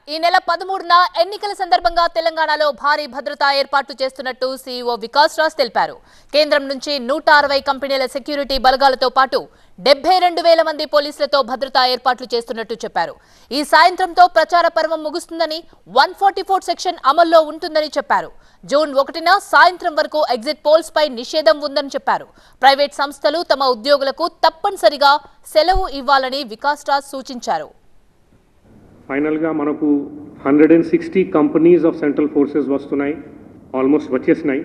ఈ నెల 13న ఎన్నికల సందర్భంగా తెలంగాణలో భారీ భద్రతా ఏర్పాట్లు చేస్తున్నట్టు సీఈఓ వికాస్ రాజ్ తెలిపారు. కేంద్రం నుంచి 160 కంపెనీల సెక్యూరిటీ బలగాలతో పాటు 72,000 మంది పోలీసులతో భద్రతా ఏర్పాట్లు చేస్తున్నట్టు చెప్పారు. ఈ సాయంత్రంతో ప్రచార పర్వం ముగుస్తుందని 144 సెక్షన్ అమల్లో ఉంటుందని చెప్పారు. జూన్ 1న సాయంత్రం వరకు ఎగ్జిట్ పోల్స్ పై నిషేధం ఉందని చెప్పారు. ప్రైవేట్ సంస్థలు తమ ఉద్యోగులకు తప్పనిసరిగా సెలవు ఇవ్వాలని వికాస్ రాజ్ సూచించారు. ఫైనల్ గా మనకు 160 కంపెనీస్ ఆఫ్ సెంట్రల్ ఫోర్సెస్ వస్తున్నాయి, ఆల్మోస్ట్ వచ్చేసినాయి.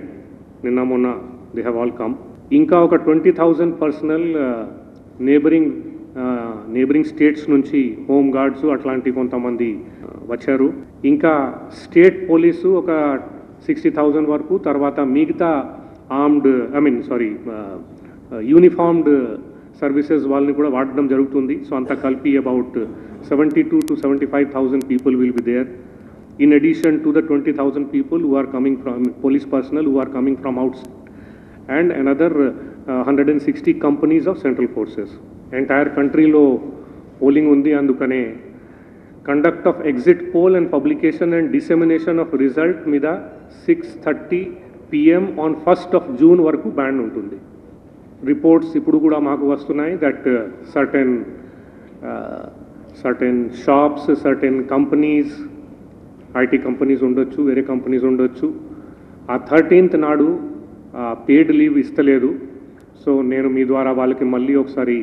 నిన్న మొన్న దే హ్యావ్ ఆల్ కమ్. ఇంకా ఒక 20,000 పర్సనల్ నేబరింగ్ స్టేట్స్ నుంచి హోమ్ గార్డ్స్ అట్లాంటి కొంతమంది వచ్చారు. ఇంకా స్టేట్ పోలీసు ఒక 60,000 వరకు, తర్వాత మిగతా యూనిఫార్మ్డ్ సర్వీసెస్ వాళ్ళని కూడా వాడడం జరుగుతుంది. సో అంతా కలిపి about 72,000 to 75,000 people will be there, in addition to the 20,000 people who are coming from police personnel who are coming from outside, and another 160 companies of central forces. Entire country lo polling undi, andukane conduct of exit poll and publication and dissemination of result mida 6:30 PM on 1st of June వరకు ban ఉంటుంది. Reports ఇప్పుడు కూడా మాకు వస్తున్నాయి that certain shops, certain companies, IT companies ఉండొచ్చు, వేరే companies ఉండొచ్చు, ఆ 13th నాడు పెయిడ్ లీవ్ ఇస్తలేదు. సో నేను మీ ద్వారా వాళ్ళకి మళ్ళీ ఒకసారి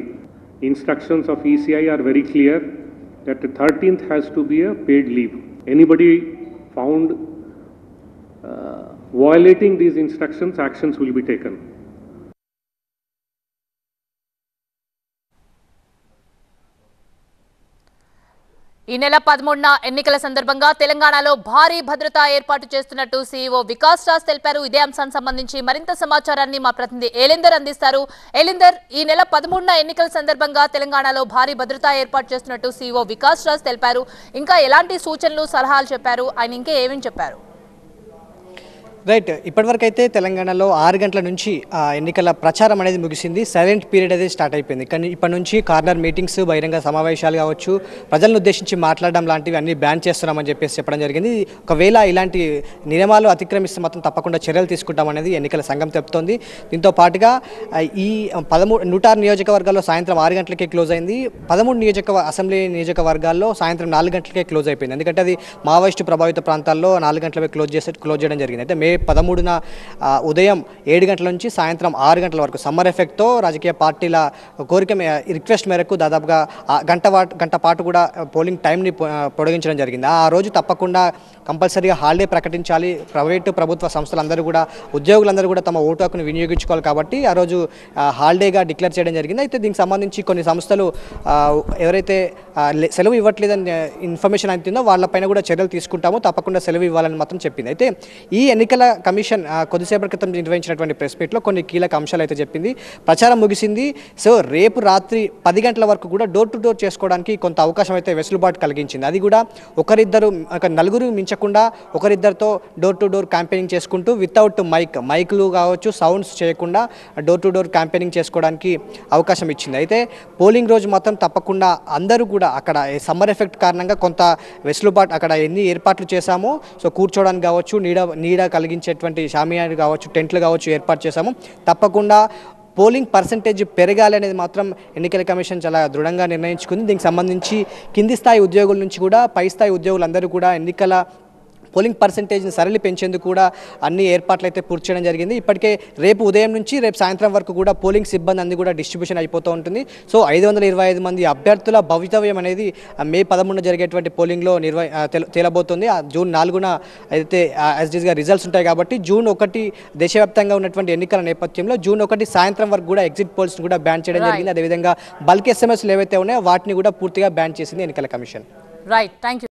instructions of ECI are very clear that 13th has to be a paid leave. Anybody found violating these instructions, actions will be taken. ఈ నెల 13న ఎన్నికల సందర్భంగా తెలంగాణలో భారీ భద్రతా ఏర్పాటు చేస్తున్నట్టు సీఈఓ వికాస్ రాజ్ తెలిపారు. ఇదే అంశానికి సంబంధించి మరింత సమాచారాన్ని మా ప్రతినిధి ఏలిందర్ అందిస్తారు. ఏలిందర్, ఈ నెల 13న ఎన్నికల సందర్భంగా తెలంగాణలో భారీ భద్రతా ఏర్పాటు చేస్తున్నట్టు సీఈఓ వికాస్ రాజ్ తెలిపారు. ఇంకా ఎలాంటి సూచనలు, సలహాలు చెప్పారు? ఆయన ఇంకా ఏమేమి చెప్పారు? రైట్, ఇప్పటివరకు అయితే తెలంగాణలో 6 గంటల నుంచి ఎన్నికల ప్రచారం అనేది ముగిసింది. సైలెంట్ పీరియడ్ అనేది స్టార్ట్ అయిపోయింది. కానీ ఇప్పటి నుంచి కార్నర్ మీటింగ్స్, బహిరంగ సమావేశాలు కావచ్చు, ప్రజలను ఉద్దేశించి మాట్లాడడం లాంటివి అన్ని బ్యాన్ చేస్తున్నామని చెప్పడం జరిగింది. ఒకవేళ ఇలాంటి నియమాలు అతిక్రమిస్తే మాత్రం తప్పకుండా చర్యలు తీసుకుంటామనేది ఎన్నికల సంఘం చెప్తోంది. దీంతో పాటుగా ఈ 106 నియోజకవర్గాల్లో సాయంత్రం 6 గంటలకే క్లోజ్ అయింది. 13 అసెంబ్లీ నియోజకవర్గాల్లో సాయంత్రం 4 గంటలకే క్లోజ్ అయిపోయింది. ఎందుకంటే అది మావోయిస్టు ప్రభావిత ప్రాంతాల్లో 4 గంటలకే క్లోజ్ చేయడం జరిగింది. అయితే మే 13న ఉదయం 7 గంటల నుంచి సాయంత్రం 6 గంటల వరకు సమ్మర్ ఎఫెక్ట్తో రాజకీయ పార్టీల రిక్వెస్ట్ మేరకు దాదాపుగా గంట పాటు కూడా పోలింగ్ టైంని పొడిగించడం జరిగింది. ఆ రోజు తప్పకుండా కంపల్సరీగా హాలిడే ప్రకటించాలి. ప్రైవేటు ప్రభుత్వ సంస్థలందరూ కూడా, ఉద్యోగులందరూ కూడా తమ ఓటు హక్కును వినియోగించుకోవాలి. కాబట్టి ఆ రోజు హాలిడేగా డిక్లేర్ చేయడం జరిగింది. అయితే దీనికి సంబంధించి కొన్ని సంస్థలు ఎవరైతే సెలవు ఇవ్వట్లేదని ఇన్ఫర్మేషన్ అవుతుందో వాళ్ళపైన కూడా చర్యలు తీసుకుంటాము, తప్పకుండా సెలవు ఇవ్వాలని మాత్రం చెప్పింది. అయితే ఈ ఎన్నికల కమిషన్ కొద్దిసేపటి క్రితం నిర్వహించినటువంటి ప్రెస్ మీట్లో కొన్ని కీలక అంశాలు అయితే చెప్పింది. ప్రచారం ముగిసింది. సో రేపు రాత్రి 10 గంటల వరకు కూడా డోర్ టు డోర్ చేసుకోవడానికి కొంత అవకాశం అయితే వెసులుబాటు కలిగించింది. అది కూడా నలుగురు మించకుండా ఒకరిద్దరితో డోర్ టు డోర్ క్యాంపెయినింగ్ చేసుకుంటూ వితౌట్ మైక్లు కావచ్చు, సౌండ్స్ చేయకుండా డోర్ టు డోర్ క్యాంపెయినింగ్ చేసుకోవడానికి అవకాశం ఇచ్చింది. అయితే పోలింగ్ రోజు మాత్రం తప్పకుండా అందరూ కూడా అక్కడ సమ్మర్ ఎఫెక్ట్ కారణంగా కొంత వెసులుబాటు, అక్కడ ఎన్ని ఏర్పాట్లు చేశామో, సో కూర్చోవడానికి కావచ్చు, నీడ కలిగించేటువంటి షామియాలు కావచ్చు, టెంట్లు కావచ్చు ఏర్పాటు చేశాము. తప్పకుండా పోలింగ్ పర్సంటేజ్ పెరగాలి అనేది మాత్రం ఎన్నికల కమిషన్ చాలా దృఢంగా నిర్ణయించుకుంది. దీనికి సంబంధించి కింది స్థాయి ఉద్యోగుల నుంచి కూడా పై స్థాయి ఉద్యోగులందరూ కూడా ఎన్నికల పోలింగ్ పర్సంటేజ్ని సరళి పెంచేందుకు కూడా అన్ని ఏర్పాట్లు అయితే పూర్తి చేయడం జరిగింది. ఇప్పటికే రేపు ఉదయం నుంచి రేపు సాయంత్రం వరకు కూడా పోలింగ్ సిబ్బంది అన్ని కూడా డిస్ట్రిబ్యూషన్ అయిపోతూ ఉంటుంది. సో 525 మంది అభ్యర్థుల భవితవ్యం అనేది మే 13న జరిగేటువంటి పోలింగ్లో తేలబోతుంది. జూన్ 4న అయితే యాజ్గా రిజల్ట్స్ ఉంటాయి. కాబట్టి జూన్ 1 దేశవ్యాప్తంగా ఉన్నటువంటి ఎన్నికల నేపథ్యంలో జూన్ 1 సాయంత్రం వరకు కూడా ఎగ్జిట్ పోల్స్ని కూడా బ్యాన్ చేయడం జరిగింది. అదేవిధంగా బల్క్ SMS ఏవైతే ఉన్నాయో వాటిని కూడా పూర్తిగా బ్యాన్ చేసింది ఎన్నికల కమిషన్. Right, thank you.